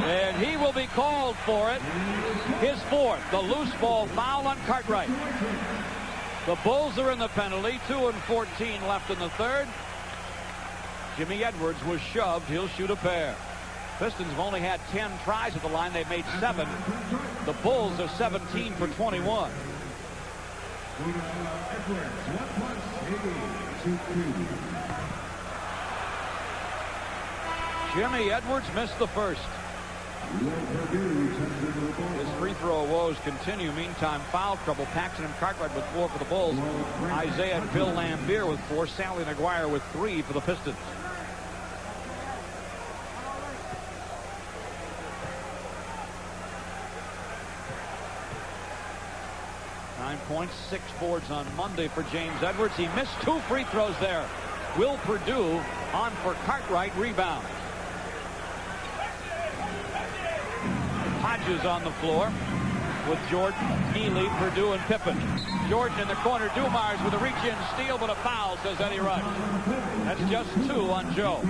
And he will be called for it. His fourth, the loose ball foul on Cartwright. The Bulls are in the penalty. 2:14 left in the third. Jimmy Edwards was shoved. He'll shoot a pair. Pistons have only had 10 tries at the line. They've made 7. The Bulls are 17 for 21. Jimmy Edwards missed the first. His free throw woes continue. Meantime, foul trouble. Paxson and Cartwright with 4 for the Bulls. Isaiah and Bill Lambier with 4. Sally and Aguirre with 3 for the Pistons. 9 points, 6 boards on Monday for James Edwards. He missed 2 free throws there. Will Perdue on for Cartwright. Rebound. Hodges on the floor with Jordan, Neely, Perdue, and Pippen. Jordan in the corner. Dumars with a reach-in steal, but a foul, says Eddie Rush. That's just 2 on Joe.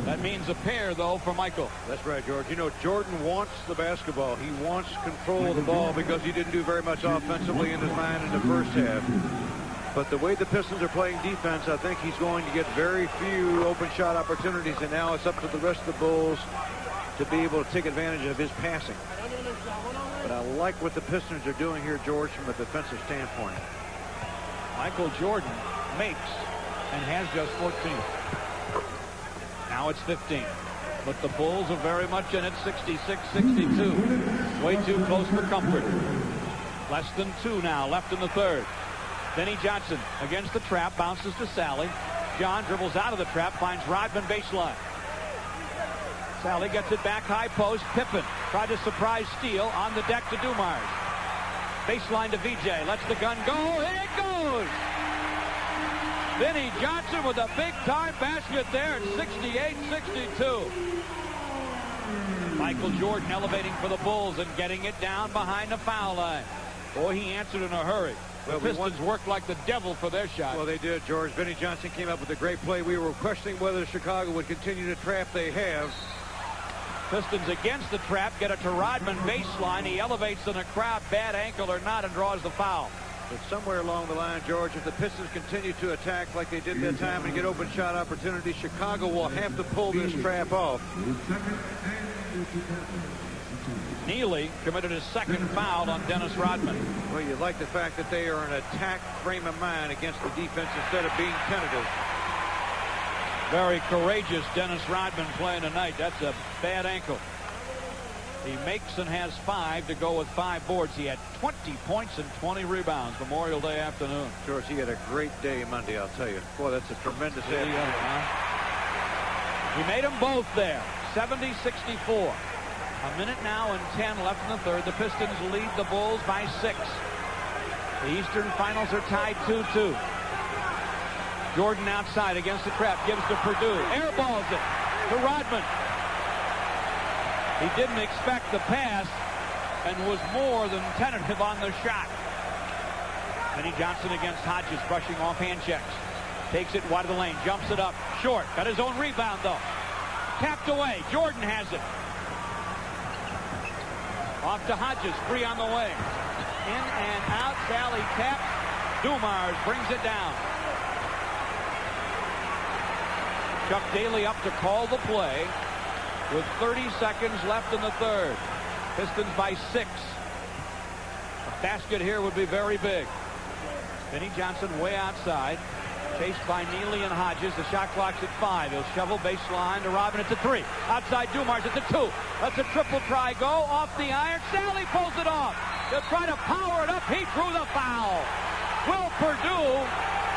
That means a pair, though, for Michael. That's right, George. You know, Jordan wants the basketball. He wants control of the ball because he didn't do very much offensively in his mind in the first half. But the way the Pistons are playing defense, I think he's going to get very few open shot opportunities, and now it's up to the rest of the Bulls to be able to take advantage of his passing. But I like what the Pistons are doing here, George, from a defensive standpoint. Michael Jordan makes and has just 14. Now it's 15. But the Bulls are very much in it. 66-62. Way too close for comfort. Less than 2 now left in the third. Benny Johnson against the trap. Bounces to Sally. John dribbles out of the trap. Finds Rodman baseline. Sally gets it back high post. Pippen tried to surprise steal on the deck to Dumars. Baseline to VJ. Lets the gun go. And it goes! Benny Johnson with a big-time basket there at 68-62. Michael Jordan elevating for the Bulls and getting it down behind the foul line. Boy, he answered in a hurry. The Pistons worked like the devil for their shot. Well, they did, George. Benny Johnson came up with a great play. We were questioning whether Chicago would continue to trap. They have. Pistons against the trap. Get it to Rodman baseline. He elevates in the crowd. Bad ankle or not, and draws the foul. But somewhere along the line, George, if the Pistons continue to attack like they did that time and get open shot opportunities, Chicago will have to pull this trap off. Neely committed his second foul on Dennis Rodman. Well, you like the fact that they are in an attack frame of mind against the defense instead of being tentative. Very courageous Dennis Rodman playing tonight. That's a bad ankle. He makes and has 5 to go with 5 boards. He had 20 points and 20 rebounds Memorial Day afternoon. George, he had a great day Monday, I'll tell you. Boy, that's a tremendous effort. He made them both there. 70-64. A minute now and 10 left in the third. The Pistons lead the Bulls by 6. The Eastern Finals are tied 2-2. Jordan outside against the trap. Gives to Perdue. Airballs it to Rodman. He didn't expect the pass and was more than tentative on the shot. Benny Johnson against Hodges, brushing off hand checks. Takes it wide of the lane, jumps it up, short. Got his own rebound, though. Tapped away. Jordan has it. Off to Hodges, free on the wing. In and out, Sally taps. Dumars brings it down. Chuck Daly up to call the play with 30 seconds left in the third. Pistons by 6. A basket here would be very big. Benny Johnson way outside. Chased by Neely and Hodges. The shot clock's at 5. He'll shovel baseline to Robin. It's a 3. Outside Dumars. It's a 2. That's a triple try. Go off the iron. Sally pulls it off. They'll try to power it up. He drew the foul. Will Perdue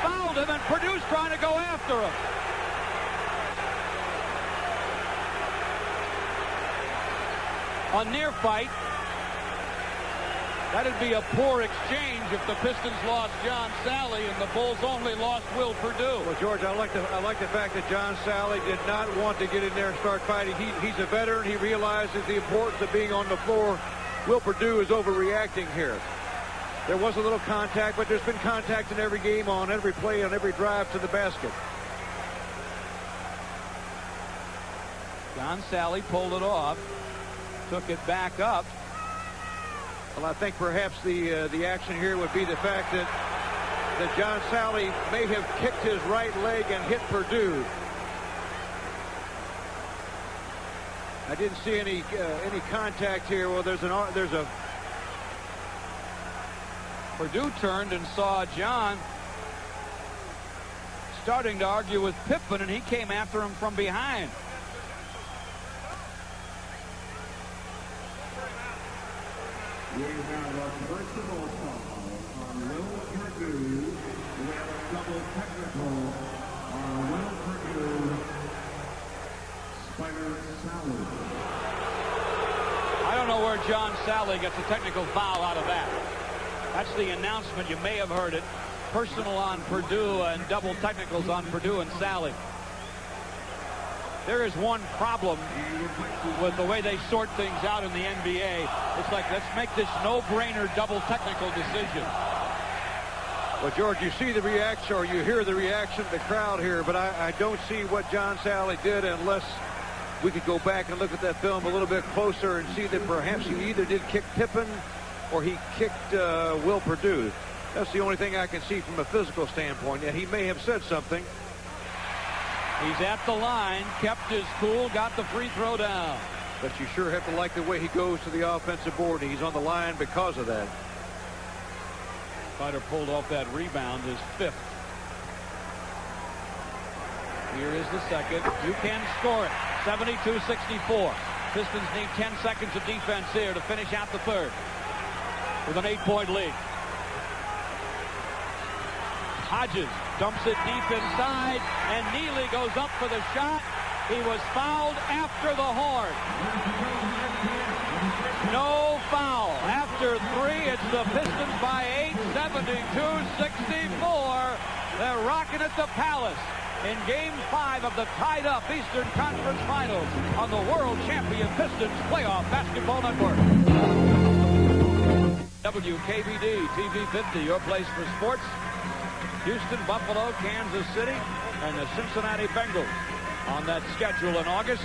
fouled him, and Purdue's trying to go after him. A near fight. That'd be a poor exchange if the Pistons lost John Sally and the Bulls only lost Will Perdue. Well, George, I like the fact that John Sally did not want to get in there and start fighting. He's a veteran. He realizes the importance of being on the floor. Will Perdue is overreacting here. There was a little contact, but there's been contact in every game, on every play, on every drive to the basket. John Sally pulled it off, took it back up. Well, I think perhaps the action here would be the fact that John Sally may have kicked his right leg and hit Purdue. I didn't see any contact here. Well, there's a Purdue turned and saw John starting to argue with Pippen, and he came after him from behind. We have our first of all on Will Purdue. We have a double technical on Will Purdue. Spider Sally. I don't know where John Sally gets a technical foul out of that. That's the announcement. You may have heard it. Personal on Purdue and double technicals on Purdue and Sally. There is one problem with the way they sort things out in the NBA. It's like, let's make this no-brainer double technical decision. Well, George, you see the reaction, or you hear the reaction of the crowd here, but I don't see what John Sally did unless we could go back and look at that film a little bit closer and see that perhaps he either did kick Pippen or he kicked Will Purdue. That's the only thing I can see from a physical standpoint. Yet he may have said something. He's at the line, kept his cool, got the free throw down. But you sure have to like the way he goes to the offensive board. He's on the line because of that. Spider pulled off that rebound, his fifth. Here is the second. You can score it. 72-64. Pistons need 10 seconds of defense here to finish out the third with an 8-point lead. Hodges dumps it deep inside, and Neely goes up for the shot. He was fouled after the horn. No foul. After three, it's the Pistons by 8, 72-64. They're rocking at the Palace in Game 5 of the tied-up Eastern Conference Finals on the world champion Pistons Playoff Basketball Network. WKBD TV 50, your place for sports. Houston, Buffalo, Kansas City, and the Cincinnati Bengals on that schedule in August.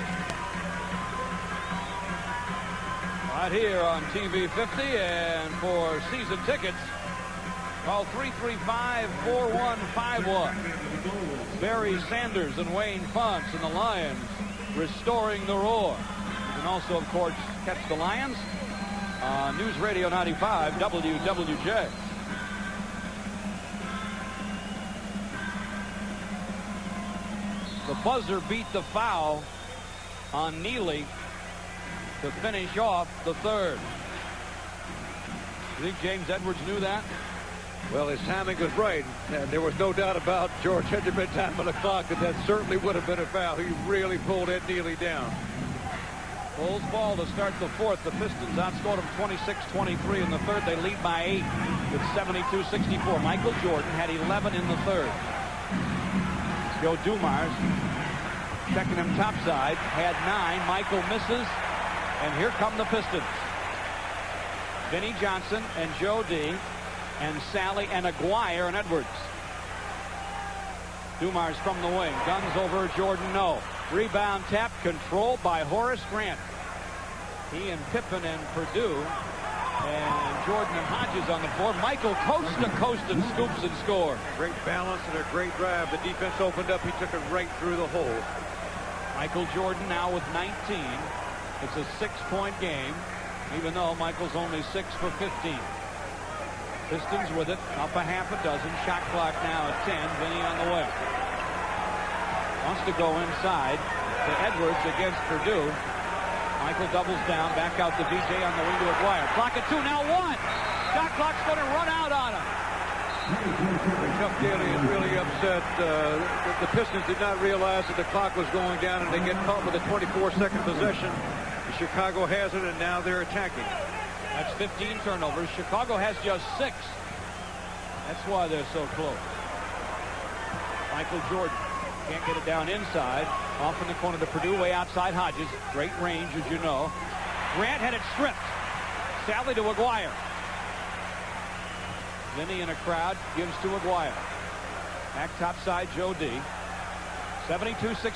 Right here on TV 50, and for season tickets, call 335-4151. Barry Sanders and Wayne Ponce and the Lions restoring the roar. You can also, of course, catch the Lions on News Radio 95 WWJ. The buzzer beat the foul on Neely to finish off the third. You think James Edwards knew that? Well, his timing was right, and there was no doubt about George had there been time on the clock that certainly would have been a foul. He really pulled Ed Neely down. Bulls ball to start the fourth. The Pistons outscored them 26-23 in the third. They lead by 8 with 72-64. Michael Jordan had 11 in the third. Joe Dumars checking him topside, had 9. Michael misses, and here come the Pistons. Vinnie Johnson and Joe D. and Sally and Aguirre and Edwards. Dumars from the wing. Guns over Jordan, no. Rebound tap controlled by Horace Grant. He and Pippen and Purdue and Jordan and Hodges on the floor. Michael coast to coast and scoops and scores. Great balance and a great drive. The defense opened up. He took it right through the hole. Michael Jordan now with 19. It's a 6-point game, even though Michael's only 6 for 15. Pistons with it, up a half a dozen. Shot clock now at 10. Vinny on the way. Wants to go inside to Edwards against Purdue. Michael doubles down, back out to VJ on the wing to Aguirre. Clock at 2, now 1. Shot clock's going to run out on him. Chuck Daly is really upset. The Pistons did not realize that the clock was going down, and they get caught with a 24-second possession. Chicago has it, and now they're attacking. That's 15 turnovers. Chicago has just 6. That's why they're so close. Michael Jordan can't get it down inside. Off in the corner to Purdue, way outside Hodges. Great range, as you know. Grant had it stripped. Sally to Aguirre. Vinny in a crowd gives to Aguirre. Back topside, Joe D. 72-64.